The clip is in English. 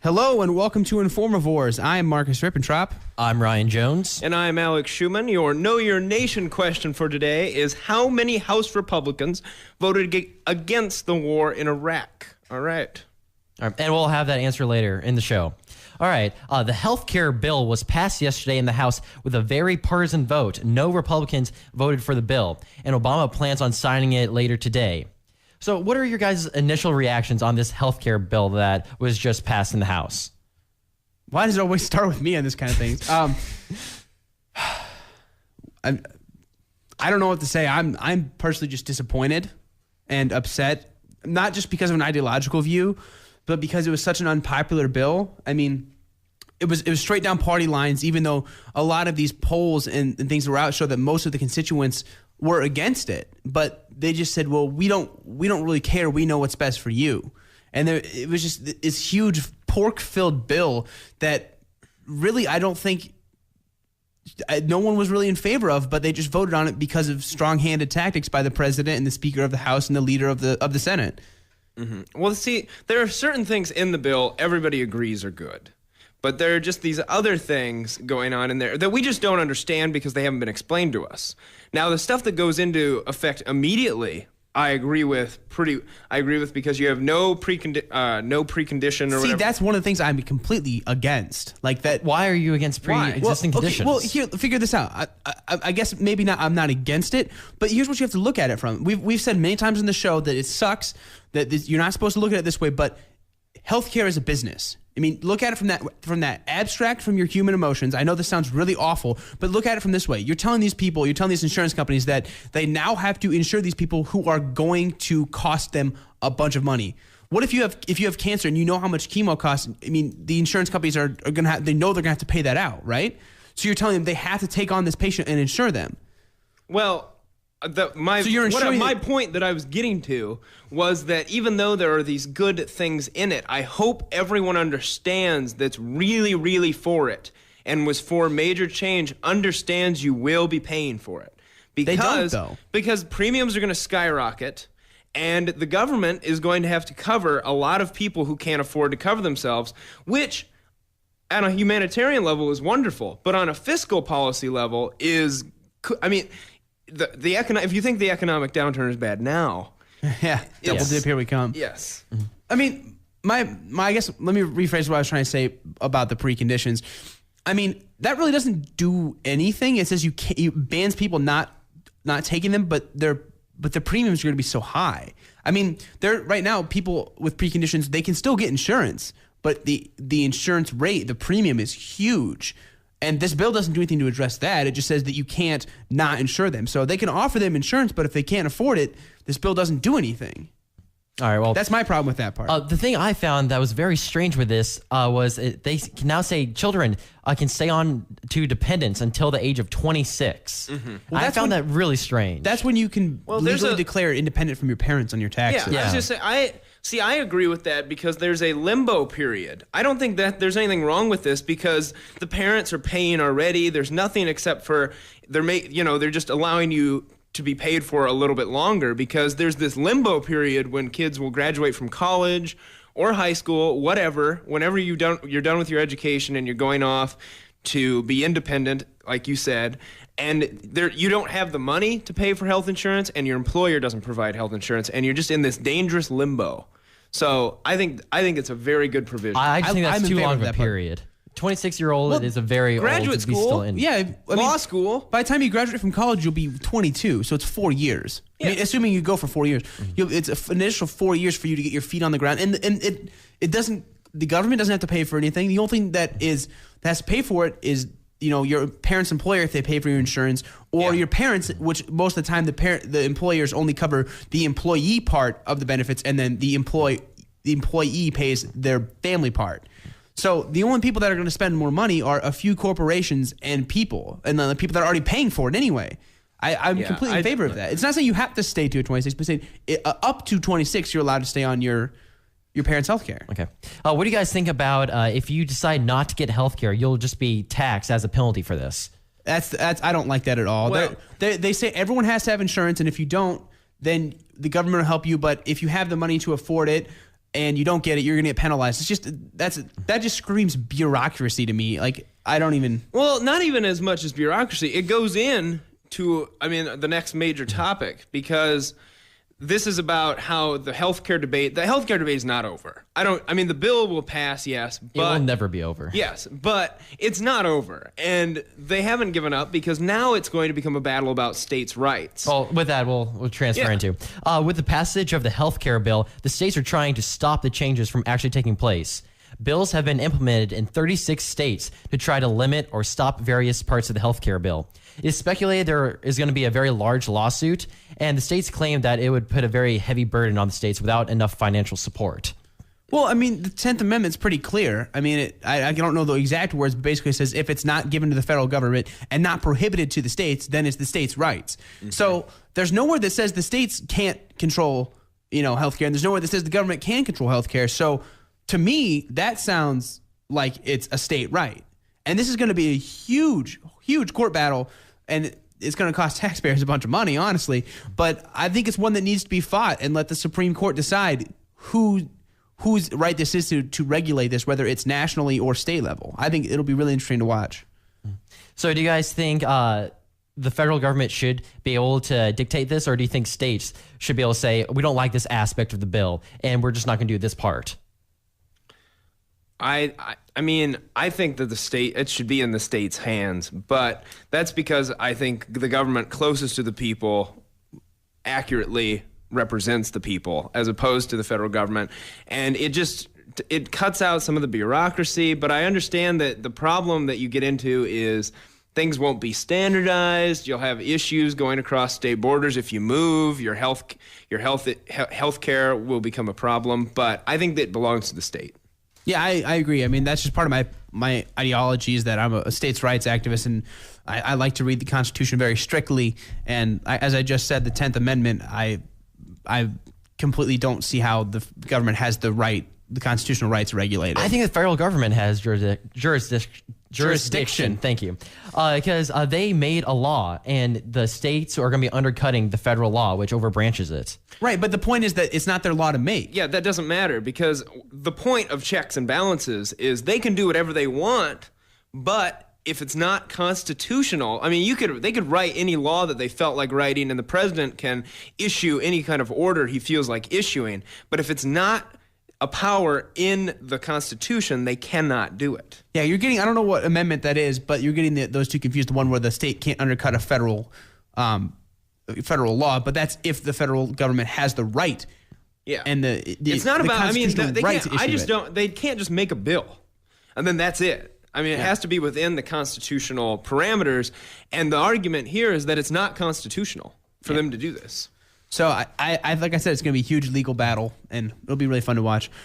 Hello and welcome to Informavores. I am Marcus Rippentrop. I'm Ryan Jones. And I'm Alex Schumann. Your Know Your Nation question for today is how many House Republicans voted against the war in Iraq? All right. And we'll have that answer later in the show. All right. The health care bill was passed yesterday in the House with a very partisan vote. No Republicans voted for the bill, and Obama plans on signing it later today. So what are your guys' initial reactions on this health care bill that was just passed in the House? Why does it always start with me on this kind of thing? I don't know what to say. I'm personally just disappointed and upset, not just because of an ideological view, but because it was such an unpopular bill. I mean, it was straight down party lines, even though a lot of these polls and things that were out show that most of the constituents were against it. But they just said, well, we don't really care. We know what's best for you. And it was just this huge pork-filled bill that really I don't think no one was really in favor of, but they just voted on it because of strong-handed tactics by the president and the Speaker of the House and the leader of the Senate. Mm-hmm. Well, see, there are certain things in the bill everybody agrees are good. But there are just these other things going on in there that we just don't understand because they haven't been explained to us. Now, the stuff that goes into effect immediately, I agree with because you have no precondition or whatever. See, that's one of the things I'm completely against. Like that. Why are you against pre-existing conditions? Well, here, figure this out. I guess maybe not. I'm not against it, but here's what you have to look at it from. We've said many times in the show that it sucks that you're not supposed to look at it this way, but healthcare is a business. I mean, look at it from that abstract from your human emotions. I know this sounds really awful, but look at it from this way. You're telling these insurance companies that they now have to insure these people who are going to cost them a bunch of money. What if you have cancer and you know how much chemo costs? I mean, the insurance companies are going to they know they're going to have to pay that out, right? So you're telling them they have to take on this patient and insure them. Well, my point that I was getting to was that even though there are these good things in it, I hope everyone understands that's really, really for it and was for major change understands you will be paying for it. They don't, though. Because premiums are going to skyrocket, and the government is going to have to cover a lot of people who can't afford to cover themselves, which on a humanitarian level is wonderful, but on a fiscal policy level is, I mean, if you think the economic downturn is bad now, yeah, double dip, here we come. Yes. Mm-hmm. I mean, I guess let me rephrase what I was trying to say about the preconditions. I mean, that really doesn't do anything. It says you bans people not taking them, but the premiums are going to be so high. I mean, right now people with preconditions, they can still get insurance, but the insurance rate, the premium is huge. And this bill doesn't do anything to address that. It just says that you can't not insure them. So they can offer them insurance, but if they can't afford it, this bill doesn't do anything. All right, well, that's my problem with that part. The thing I found that was very strange with this was they can now say children can stay on to dependents until the age of 26. Mm-hmm. Well, I found that really strange. That's when you can legally declare independent from your parents on your taxes. Yeah. I was just saying, I agree with that because there's a limbo period. I don't think that there's anything wrong with this because the parents are paying already. There's nothing except for they're just allowing you to be paid for a little bit longer because there's this limbo period when kids will graduate from college or high school, whatever, whenever you're done with your education and you're going off to be independent, like you said, and you don't have the money to pay for health insurance and your employer doesn't provide health insurance and you're just in this dangerous limbo. So I think it's a very good provision. I just think that's too long of a period. 26-year-old is a very graduate old to be school. Still in. Yeah, law school. By the time you graduate from college, you'll be 22, so it's 4 years. Yeah. I mean, assuming you go for 4 years, it's an initial 4 years for you to get your feet on the ground, and it doesn't. The government doesn't have to pay for anything. The only thing that has to pay for it is your parents' employer if they pay for your insurance, or your parents, which most of the time the employers only cover the employee part of the benefits, and then the employee pays their family part. So the only people that are going to spend more money are a few corporations and people, and then the people that are already paying for it anyway. I'm completely in favor of that. It's not saying you have to stay to 26, but saying up to 26, you're allowed to stay on your parents' health care. Okay. What do you guys think about if you decide not to get health care, you'll just be taxed as a penalty for this? That's I don't like that at all. Well, they say everyone has to have insurance, and if you don't, then the government will help you. But if you have the money to afford it, and you don't get it, you're going to get penalized. It's just that just screams bureaucracy to me. Like, I don't even. Well, not even as much as bureaucracy. It goes in to, the next major topic, because this is about how the healthcare debate is not over. The bill will pass, yes, but it will never be over. Yes, but it's not over. And they haven't given up, because now it's going to become a battle about states' rights. Well, with that, we'll transfer into. With the passage of the healthcare bill, the states are trying to stop the changes from actually taking place. Bills have been implemented in 36 states to try to limit or stop various parts of the healthcare bill. It is speculated there is going to be a very large lawsuit, and the states claim that it would put a very heavy burden on the states without enough financial support. Well, the 10th Amendment's pretty clear. I don't know the exact words, but basically it says if it's not given to the federal government and not prohibited to the states, then it's the states' rights. Mm-hmm. So there's nowhere that says the states can't control, healthcare, and there's nowhere that says the government can control healthcare. So to me, that sounds like it's a state right. And this is going to be a huge, huge court battle, and it's going to cost taxpayers a bunch of money, honestly. But I think it's one that needs to be fought, and let the Supreme Court decide whose right this is to regulate this, whether it's nationally or state level. I think it'll be really interesting to watch. So do you guys think the federal government should be able to dictate this, or do you think states should be able to say, we don't like this aspect of the bill, and we're just not going to do this part? I think that it should be in the state's hands, but that's because I think the government closest to the people accurately represents the people, as opposed to the federal government. And it cuts out some of the bureaucracy, but I understand that the problem that you get into is things won't be standardized. You'll have issues going across state borders. If you move, your health care will become a problem, but I think that it belongs to the state. Yeah, I agree. That's just part of my ideology, is that I'm a states' rights activist, and I like to read the Constitution very strictly. And as I just said, the 10th Amendment, I completely don't see how the government has the constitutional rights to regulate it. I think the federal government has jurisdiction. Thank you. Because they made a law, and the states are going to be undercutting the federal law, which overbranches it. Right, but the point is that it's not their law to make. Yeah, that doesn't matter, because the point of checks and balances is they can do whatever they want, but if it's not constitutional, they could write any law that they felt like writing, and the president can issue any kind of order he feels like issuing, but if it's not a power in the Constitution, they cannot do it. Yeah, you're getting, I don't know what amendment that is, but you're getting those two confused. The one where the state can't undercut a federal law, but that's if the federal government has the right. Yeah. And it's not about, they can't just make a bill and then that's it. It has to be within the constitutional parameters. And the argument here is that it's not constitutional for them to do this. So I like I said, it's going to be a huge legal battle, and it'll be really fun to watch.